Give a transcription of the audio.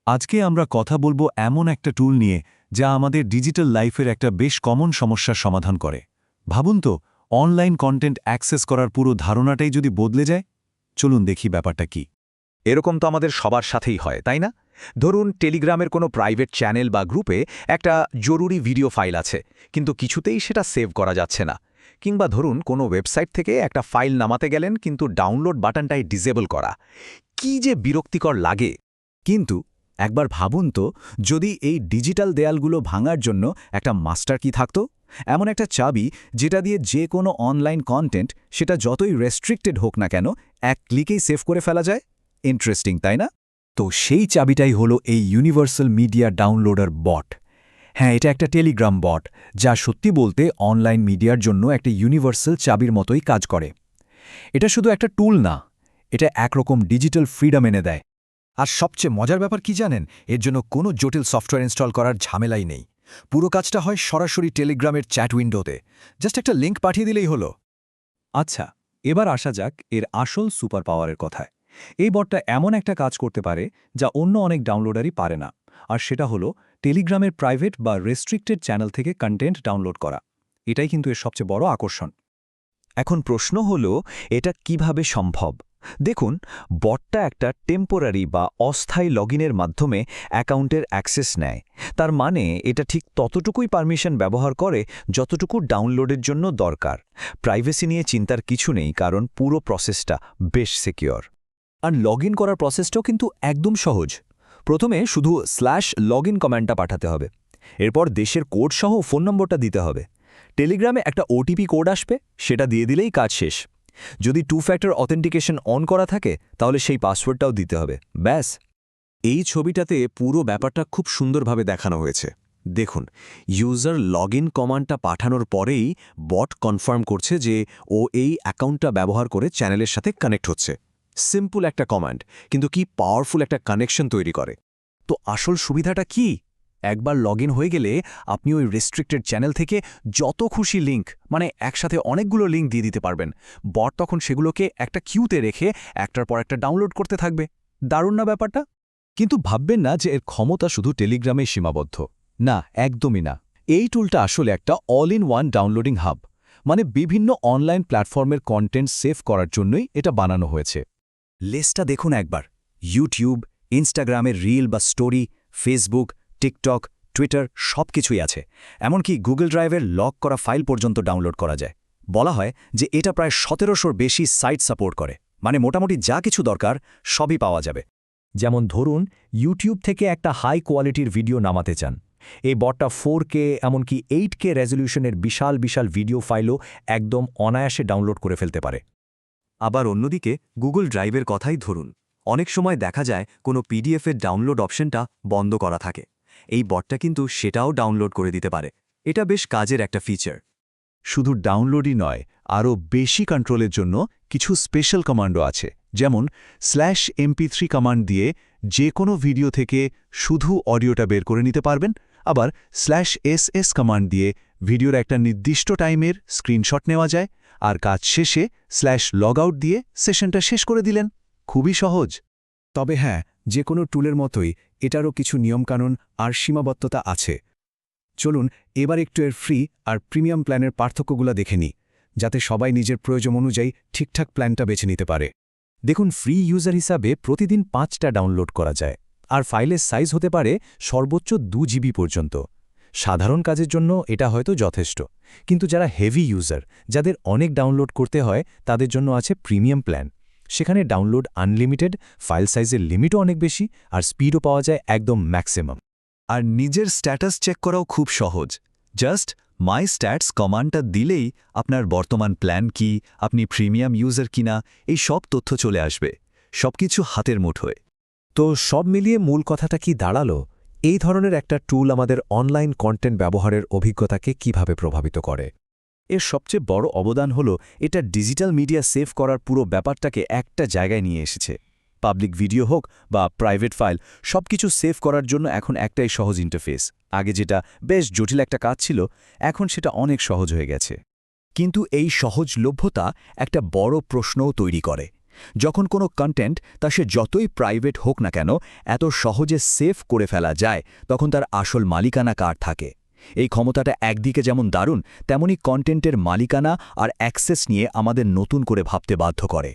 আজকে আমরা কথা বলবো এমন একটা টুল নিয়ে যা আমাদের ডিজিটাল লাইফের একটা বেশ কমন সমস্যার সমাধান করে। ভাবুন তো, অনলাইন কন্টেন্ট অ্যাক্সেস করার পুরো ধারণাটাই যদি বদলে যায়। চলুন দেখি ব্যাপারটা কি। এরকম তো আমাদের সবার সাথেই হয়, তাই না? ধরুন, টেলিগ্রামের কোনো প্রাইভেট চ্যানেল বা গ্রুপে একটা জরুরি ভিডিও ফাইল আছে, কিন্তু কিছুতেই সেটা সেভ করা যাচ্ছে না। কিংবা ধরুন, কোনো ওয়েবসাইট থেকে একটা ফাইল নামাতে গেলেন, কিন্তু ডাউনলোড বাটনটাই ডিসেবল করা। কি যে বিরক্তিকর লাগে! কিন্তু একবার ভাবুন তো, যদি এই ডিজিটাল দেয়ালগুলো ভাঙার জন্য একটা মাস্টার কি থাকত, এমন একটা চাবি যেটা দিয়ে যে কোনো অনলাইন কন্টেন্ট, সেটা যতই রেস্ট্রিক্টেড হোক না কেন, এক ক্লিকেই সেভ করে ফেলা যায়। ইন্টারেস্টিং, তাই না? তো সেই চাবিটাই হলো এই ইউনিভার্সাল মিডিয়া ডাউনলোডার বট। হ্যাঁ, এটা একটা টেলিগ্রাম বট, যা সত্যি বলতে অনলাইন মিডিয়ার জন্য একটা ইউনিভার্সাল চাবির মতোই কাজ করে। এটা শুধু একটা টুল না, এটা একরকম ডিজিটাল ফ্রিডম এনে দেয়। আর সবচেয়ে মজার ব্যাপার কি জানেন? এর জন্য কোনো জটিল সফটওয়্যার ইনস্টল করার ঝামেলাই নেই। পুরো কাজটা হয় সরাসরি টেলিগ্রামের চ্যাট উইন্ডোতে। জাস্ট একটা লিঙ্ক পাঠিয়ে দিলেই হলো। আচ্ছা, এবার আসা যাক এর আসল সুপার পাওয়ারের কথায়। এই বটটা এমন একটা কাজ করতে পারে যা অন্য অনেক ডাউনলোডারই পারে না, আর সেটা হলো টেলিগ্রামের প্রাইভেট বা রেস্ট্রিক্টেড চ্যানেল থেকে কন্টেন্ট ডাউনলোড করা। এটাই কিন্তু এর সবচেয়ে বড় আকর্ষণ। এখন প্রশ্ন হলো, এটা কিভাবে সম্ভব? দেখুন, বটটা একটা টেম্পোরারি বা অস্থায়ী লগইনের মাধ্যমে অ্যাকাউন্টের অ্যাক্সেস নেয়। তার মানে এটা ঠিক ততটুকুই পারমিশন ব্যবহার করে যতটুকু ডাউনলোডের জন্য দরকার। প্রাইভেসি নিয়ে চিন্তার কিছু নেই, কারণ পুরো প্রসেসটা বেশ সিকিউর। আর লগইন করার প্রসেসটাও কিন্তু একদম সহজ। প্রথমে শুধু /লগইন কমান্ডটা পাঠাতে হবে। এরপর দেশের কোড সহ ফোন নম্বরটা দিতে হবে। টেলিগ্রামে একটা ওটিপি কোড আসবে, সেটা দিয়ে দিলেই কাজ শেষ। যদি 2 ফ্যাক্টর অথেন্টিকেশন অন করা থাকে, তাহলে সেই পাসওয়ার্ডটাও দিতে হবে। ব্যাস। এই ছবিটাতে পুরো ব্যাপারটা খুব সুন্দরভাবে দেখানো হয়েছে। দেখুন, ইউজার লগইন কমান্ডটা পাঠানোর পরেই বট কনফার্ম করছে যে ও এই অ্যাকাউন্টটা ব্যবহার করে চ্যানেলের সাথে কানেক্ট হচ্ছে। সিম্পল একটা কমান্ড, কিন্তু কি পাওয়ারফুল একটা কানেকশন তৈরি করে। তো আসল সুবিধাটা কি? একবার লগইন হয়ে গেলে আপনি ওই রেস্ট্রিক্টেড চ্যানেল থেকে যত খুশি লিঙ্ক, মানে একসাথে অনেকগুলো লিঙ্ক দিয়ে দিতে পারবেন। বট তখন সেগুলোকে একটা কিউতে রেখে একটার পর একটা ডাউনলোড করতে থাকবে। দারুণ না ব্যাপারটা? কিন্তু ভাববেন না যে এর ক্ষমতা শুধু টেলিগ্রামেই সীমাবদ্ধ। না, একদমই না। এই টুলটা আসলে একটা all in one downloading hub, মানে বিভিন্ন অনলাইন প্ল্যাটফর্মের কন্টেন্ট সেভ করার জন্যই এটা বানানো হয়েছে। লিস্টটা দেখুন একবার। ইউটিউব, ইনস্টাগ্রামের রিল বা স্টোরি, ফেসবুক, টিকটক, টুইটার সবকিছুই আছে। এমনকি গুগল ড্রাইভের লক করা ফাইল পর্যন্ত ডাউনলোড করা যায়। বলা হয় যে এটা প্রায় 1700-র বেশি সাইট সাপোর্ট করে, মানে মোটামুটি যা কিছু দরকার সবই পাওয়া যাবে। যেমন ধরুন, ইউটিউব থেকে একটা হাই কোয়ালিটির ভিডিও নামাতে চান। এই বটটা 4K এমনকি 8K রেজলিউশনের বিশাল বিশাল ভিডিও ফাইলও একদম অনায়াসে ডাউনলোড করে ফেলতে পারে। আবার অন্যদিকে গুগল ড্রাইভের কথাই ধরুন, অনেক সময় দেখা যায় কোনো পিডিএফের ডাউনলোড অপশনটা বন্ধ করা থাকে। এই বটটা কিন্তু সেটাও ডাউনলোড করে দিতে পারে। এটা বেশ কাজের একটা ফিচার। শুধু ডাউনলোডই নয়, আরও বেশি কন্ট্রোলের জন্য কিছু স্পেশাল কমান্ডও আছে। যেমন /mp3 কমান্ড দিয়ে যে কোনো ভিডিও থেকে শুধু অডিওটা বের করে নিতে পারবেন। আবার /ss কমান্ড দিয়ে ভিডিওর একটা নির্দিষ্ট টাইমের স্ক্রিনশট নেওয়া যায়, আর কাজ শেষে /logout দিয়ে সেশনটা শেষ করে দিলেন। খুবই সহজ। তবে হ্যাঁ, যে কোনো টুলের মতোই এটারও কিছু নিয়মকানুন আর সীমাবদ্ধতা আছে। চলুন এবার একটু এর ফ্রি আর প্রিমিয়াম প্ল্যানের পার্থক্যগুলো দেখে নিই, যাতে সবাই নিজের প্রয়োজন অনুযায়ী ঠিকঠাক প্ল্যানটা বেছে নিতে পারে। দেখুন, ফ্রি ইউজার হিসাবে প্রতিদিন 5টা ডাউনলোড করা যায়, আর ফাইলের সাইজ হতে পারে সর্বোচ্চ 2 GB পর্যন্ত। সাধারণ কাজের জন্য এটা হয়তো যথেষ্ট, কিন্তু যারা হেভি ইউজার, যাদের অনেক ডাউনলোড করতে হয়, তাদের জন্য আছে প্রিমিয়াম প্ল্যান। সেখানে ডাউনলোড আনলিমিটেড, ফাইল সাইজের লিমিটও অনেক বেশি, আর স্পিডও পাওয়া যায় একদম ম্যাক্সিমাম। আর নিজের স্ট্যাটাস চেক করাও খুব সহজ। জাস্ট মাই স্ট্যাটস কমান্ডটা দিলেই আপনার বর্তমান প্ল্যান কি, আপনি প্রিমিয়াম ইউজার কিনা, এই সব তথ্য চলে আসবে। সবকিছু হাতের মুঠোয়। তো সব মিলিয়ে মূল কথাটা কি দাঁড়ালো? এই ধরনের একটা টুল আমাদের অনলাইন কন্টেন্ট ব্যবহারের অভিজ্ঞতাকে কিভাবে প্রভাবিত করে? এর সবচেয়ে বড় অবদান হলো এটা ডিজিটাল মিডিয়া সেভ করার পুরো ব্যাপারটাকে একটা জায়গায় নিয়ে এসেছে। পাবলিক ভিডিও হোক বা প্রাইভেট ফাইল, সবকিছু সেভ করার জন্য এখন একটাই সহজ ইন্টারফেস। আগে যেটা বেশ জটিল একটা কাজ ছিল, এখন সেটা অনেক সহজ হয়ে গেছে। কিন্তু এই সহজলভ্যতা একটা বড় প্রশ্নও তৈরি করে। যখন কোনো কন্টেন্ট তা সে যতই প্রাইভেট হোক না কেন এত সহজে সেভ করে ফেলা যায়, তখন তার আসল মালিকানা কার থাকে। এই ক্ষমতাটা একদিকে যেমন দারুণ, তেমনি কন্টেন্টের মালিকানা আর অ্যাক্সেস নিয়ে আমাদের নতুন করে ভাবতে বাধ্য করে।